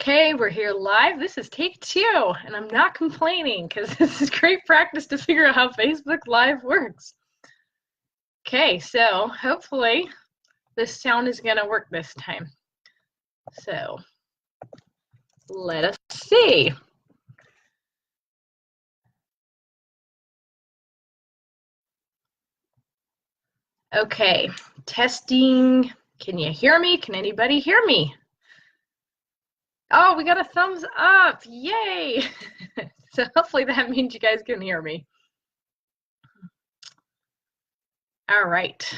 Okay, we're here live. This is take 2, and I'm not complaining because this is great practice to figure out how Facebook Live works. Okay, so hopefully this sound is going to work this time. So let us see. Okay, testing. Can you hear me? Can anybody hear me? Oh, we got a thumbs up. Yay! So hopefully that means you guys can hear me. All right.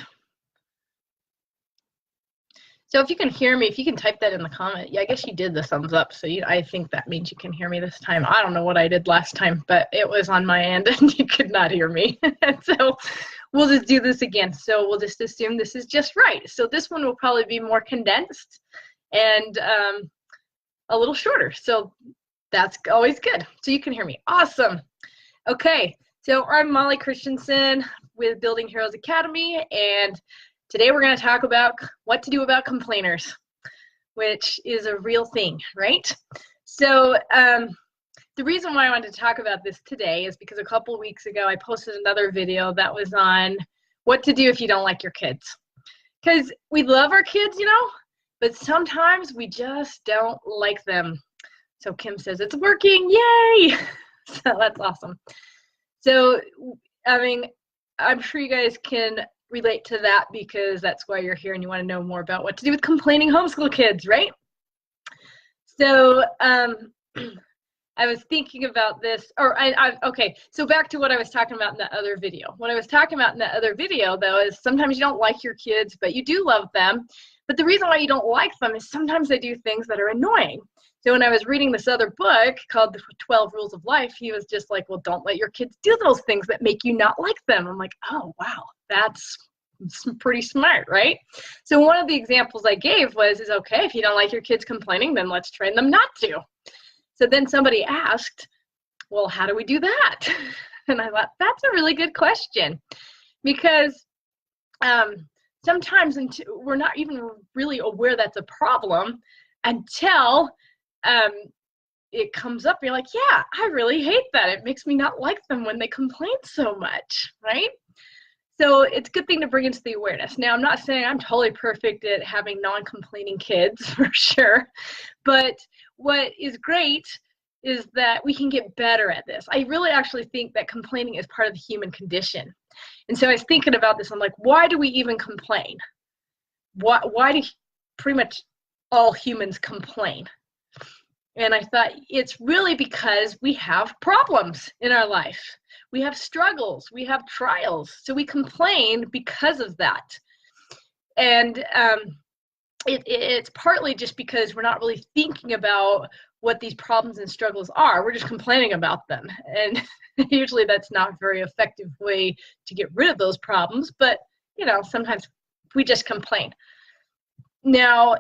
So if you can hear me, if you can type that in the comment. Yeah, I guess you did the thumbs up, so I think that means you can hear me this time. I don't know what I did last time, but it was on my end and you could not hear me. So we'll just do this again. So we'll just assume this is just right. So this one will probably be more condensed and a little shorter. So that's always good. So you can hear me. Awesome. Okay, so I'm Molly Christensen with Building Heroes Academy, and today we're going to talk about what to do about complainers, which is a real thing, right? So the reason why I wanted to talk about this today is because a couple weeks ago I posted another video that was on what to do if you don't like your kids. Because we love our kids, you know, but sometimes we just don't like them. So Kim says it's working, yay! So that's awesome. So, I mean, I'm sure you guys can relate to that because that's why you're here and you want to know more about what to do with complaining homeschool kids, right? So I was thinking about this, or okay, so back to what I was talking about in the other video. What I was talking about in the other video, though, is sometimes you don't like your kids, but you do love them. But the reason why you don't like them is sometimes they do things that are annoying. So when I was reading this other book called The 12 Rules of Life, he was just like, well, don't let your kids do those things that make you not like them. I'm like, oh, wow, that's pretty smart, right? So one of the examples I gave is okay, if you don't like your kids complaining, then let's train them not to. So then somebody asked, well, how do we do that? And I thought, that's a really good question, because sometimes we're not even really aware that's a problem until it comes up. You're like, yeah, I really hate that. It makes me not like them when they complain so much, right? So it's a good thing to bring into the awareness. Now, I'm not saying I'm totally perfect at having non-complaining kids, for sure, but what is great is that we can get better at this. I really actually think that complaining is part of the human condition. And so I was thinking about this. I'm like, why do we even complain? Why do pretty much all humans complain? And I thought it's really because we have problems in our life. We have struggles, we have trials. So we complain because of that. And it's partly just because we're not really thinking about what these problems and struggles are. We're just complaining about them. And usually that's not a very effective way to get rid of those problems. But, you know, sometimes we just complain. Now,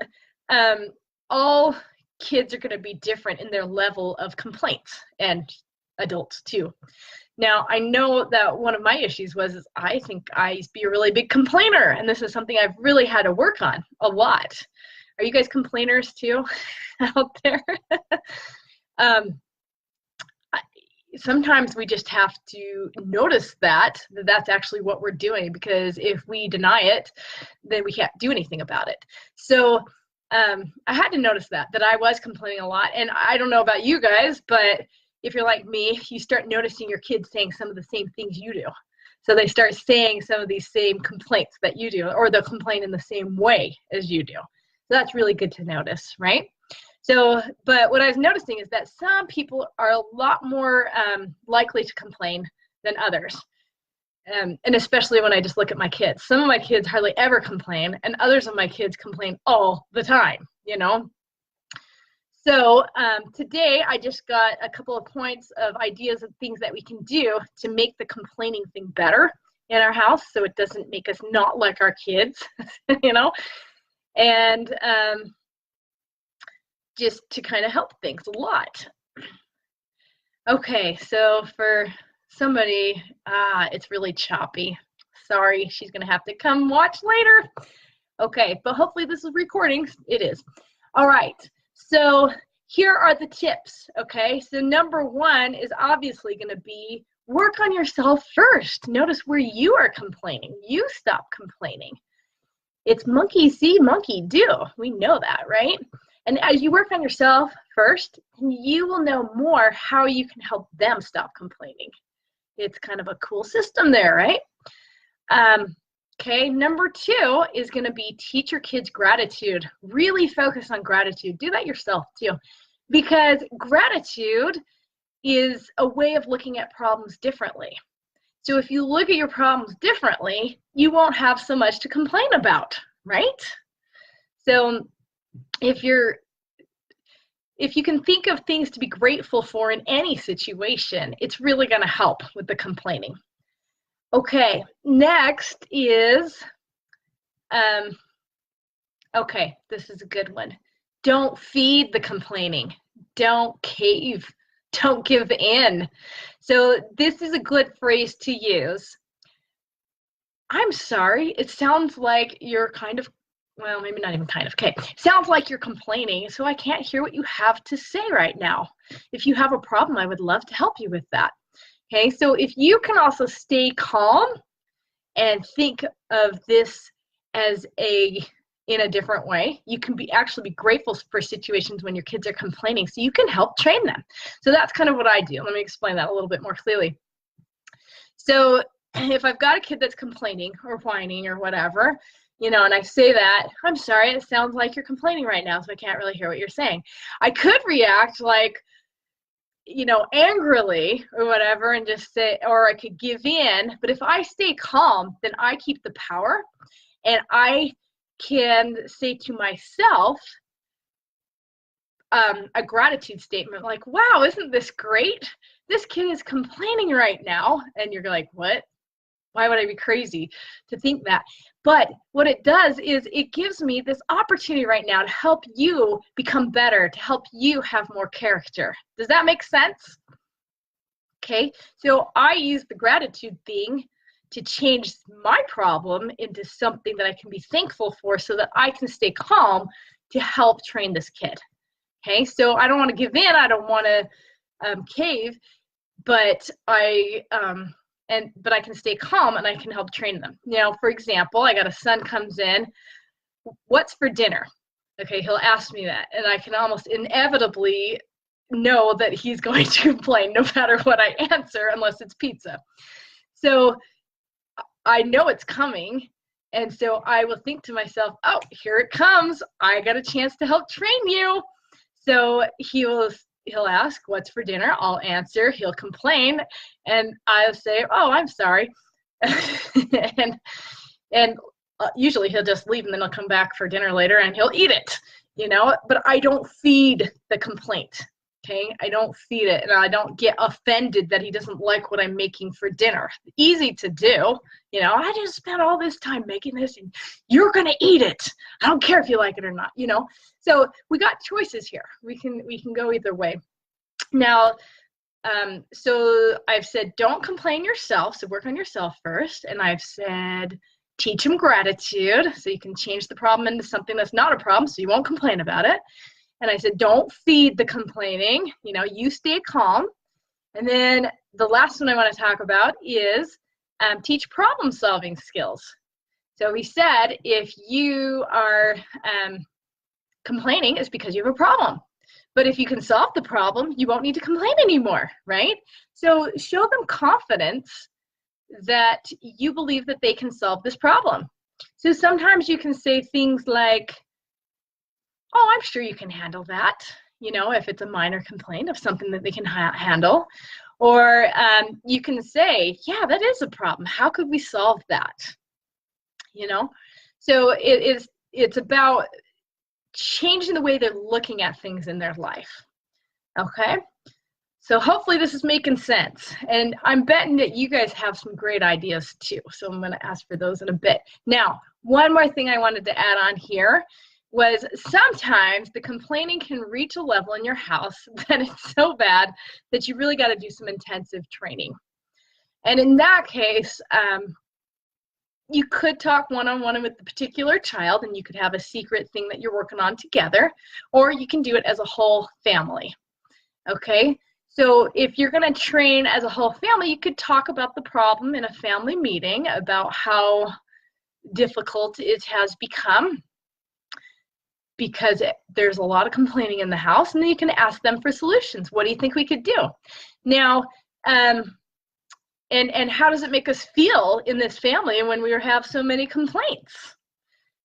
all kids are going to be different in their level of complaints, and adults too. Now, I know that one of my issues was I think I used to be a really big complainer, and this is something I've really had to work on a lot. Are you guys complainers too out there? Sometimes we just have to notice that that's actually what we're doing, because if we deny it, then we can't do anything about it. So I had to notice that I was complaining a lot. And I don't know about you guys, but if you're like me, you start noticing your kids saying some of the same things you do. So they start saying some of these same complaints that you do, or they'll complain in the same way as you do. So that's really good to notice, right? So, but what I was noticing is that some people are a lot more likely to complain than others. And especially when I just look at my kids. Some of my kids hardly ever complain, and others of my kids complain all the time, you know? So today I just got a couple of points of ideas of things that we can do to make the complaining thing better in our house, so it doesn't make us not like our kids, you know? And just to kind of help things a lot. Okay, so for somebody, it's really choppy. Sorry, she's gonna have to come watch later. Okay, but hopefully this is recording. It is. All right, so here are the tips, okay? So number one is obviously going to be work on yourself first. Notice where you are complaining. You stop complaining. It's monkey see, monkey do. We know that, right? And as you work on yourself first, you will know more how you can help them stop complaining. It's kind of a cool system there, right? Okay, number two is going to be teach your kids gratitude. Really focus on gratitude. Do that yourself too, because gratitude is a way of looking at problems differently. So if you look at your problems differently, you won't have so much to complain about, right? So if you can think of things to be grateful for in any situation, it's really going to help with the complaining. Okay, next is, okay, this is a good one. Don't feed the complaining. Don't cave. Don't give in. So this is a good phrase to use. I'm sorry, it sounds like you're kind of, well, maybe not even kind of, okay. Sounds like you're complaining, so I can't hear what you have to say right now. If you have a problem, I would love to help you with that. Okay, so if you can also stay calm and think of this as in a different way, you can actually be grateful for situations when your kids are complaining, so you can help train them. So that's kind of what I do. Let me explain that a little bit more clearly. So if I've got a kid that's complaining or whining or whatever, and I say that, I'm sorry, it sounds like you're complaining right now, so I can't really hear what you're saying. I could react like, angrily or whatever and just say, or I could give in, but if I stay calm, then I keep the power, and I can say to myself a gratitude statement like, wow, isn't this great? This kid is complaining right now. And you're like, what? Why would I be crazy to think that? But what it does is it gives me this opportunity right now to help you become better, to help you have more character. Does that make sense? Okay, so I use the gratitude thing to change my problem into something that I can be thankful for so that I can stay calm to help train this kid. Okay, so I don't want to give in, I don't want to cave, but I can stay calm and I can help train them. For example, I got a son comes in, what's for dinner? Okay, he'll ask me that, and I can almost inevitably know that he's going to complain no matter what I answer, unless it's pizza. So I know it's coming, and so I will think to myself, oh, here it comes. I got a chance to help train you. So he'll ask, what's for dinner? I'll answer. He'll complain, and I'll say, oh, I'm sorry. and usually he'll just leave, and then he'll come back for dinner later, and he'll eat it, But I don't feed the complaint. Okay, I don't feed it, and I don't get offended that he doesn't like what I'm making for dinner. Easy to do, I just spent all this time making this, and you're gonna eat it. I don't care if you like it or not, So we got choices here. We can go either way. Now, so I've said don't complain yourself, so work on yourself first, and I've said teach them gratitude, so you can change the problem into something that's not a problem, so you won't complain about it. And I said, don't feed the complaining, you stay calm. And then the last one I want to talk about is teach problem solving skills. So we said, if you are complaining, it's because you have a problem. But if you can solve the problem, you won't need to complain anymore, right? So show them confidence that you believe that they can solve this problem. So sometimes you can say things like, oh, I'm sure you can handle that, if it's a minor complaint of something that they can handle. Or you can say, yeah, that is a problem. How could we solve that? So it's about changing the way they're looking at things in their life. Okay? So hopefully this is making sense. And I'm betting that you guys have some great ideas too. So I'm going to ask for those in a bit. Now, one more thing I wanted to add on here was sometimes the complaining can reach a level in your house that it's so bad that you really got to do some intensive training. And in that case, you could talk one-on-one with the particular child, and you could have a secret thing that you're working on together, or you can do it as a whole family. Okay, so if you're going to train as a whole family, you could talk about the problem in a family meeting about how difficult it has become because there's a lot of complaining in the house, and then you can ask them for solutions. What do you think we could do? Now, and how does it make us feel in this family when we have so many complaints,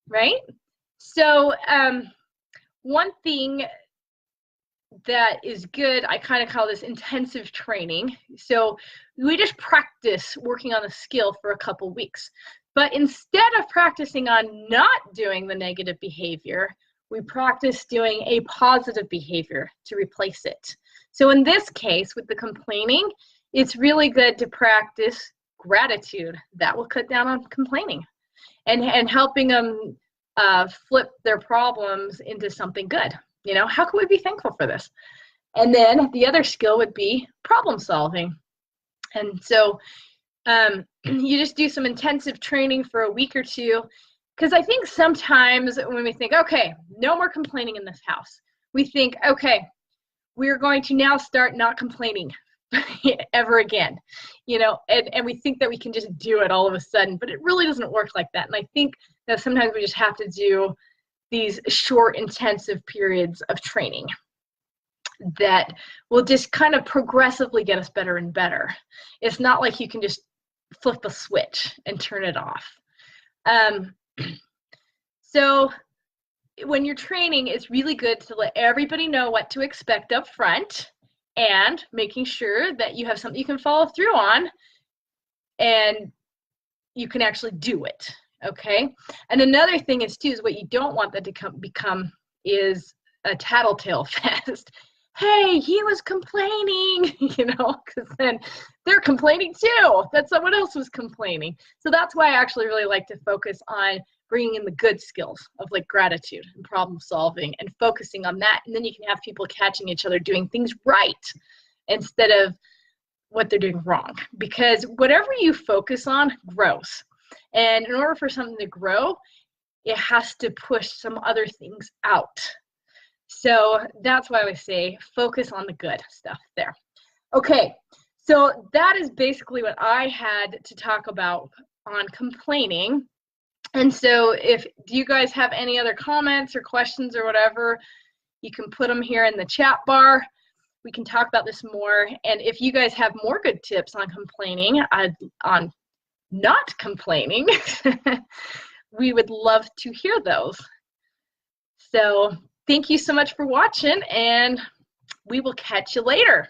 right? So one thing that is good, I kind of call this intensive training. So we just practice working on a skill for a couple weeks. But instead of practicing on not doing the negative behavior, we practice doing a positive behavior to replace it. So in this case, with the complaining, it's really good to practice gratitude. That will cut down on complaining and helping them flip their problems into something good. You know, how can we be thankful for this? And then the other skill would be problem solving. And so you just do some intensive training for a week or two, because I think sometimes when we think, okay, no more complaining in this house, we think, okay, we're going to now start not complaining ever again, you know, and we think that we can just do it all of a sudden, but it really doesn't work like that. And I think that sometimes we just have to do these short, intensive periods of training that will just kind of progressively get us better and better. It's not like you can just flip a switch and turn it off. So when you're training, it's really good to let everybody know what to expect up front, and making sure that you have something you can follow through on and you can actually do it. Okay. And another thing is too, is what you don't want that to become is a tattletale fest. Hey, he was complaining, you know, because then they're complaining too, that someone else was complaining. So that's why I actually really like to focus on bringing in the good skills of like gratitude and problem solving and focusing on that. And then you can have people catching each other doing things right instead of what they're doing wrong, because whatever you focus on grows. And in order for something to grow, it has to push some other things out. So that's why I would say focus on the good stuff there. Okay, so that is basically what I had to talk about on complaining. And so do you guys have any other comments or questions or whatever, you can put them here in the chat bar. We can talk about this more. And if you guys have more good tips on complaining, on not complaining, we would love to hear those. So thank you so much for watching, and we will catch you later.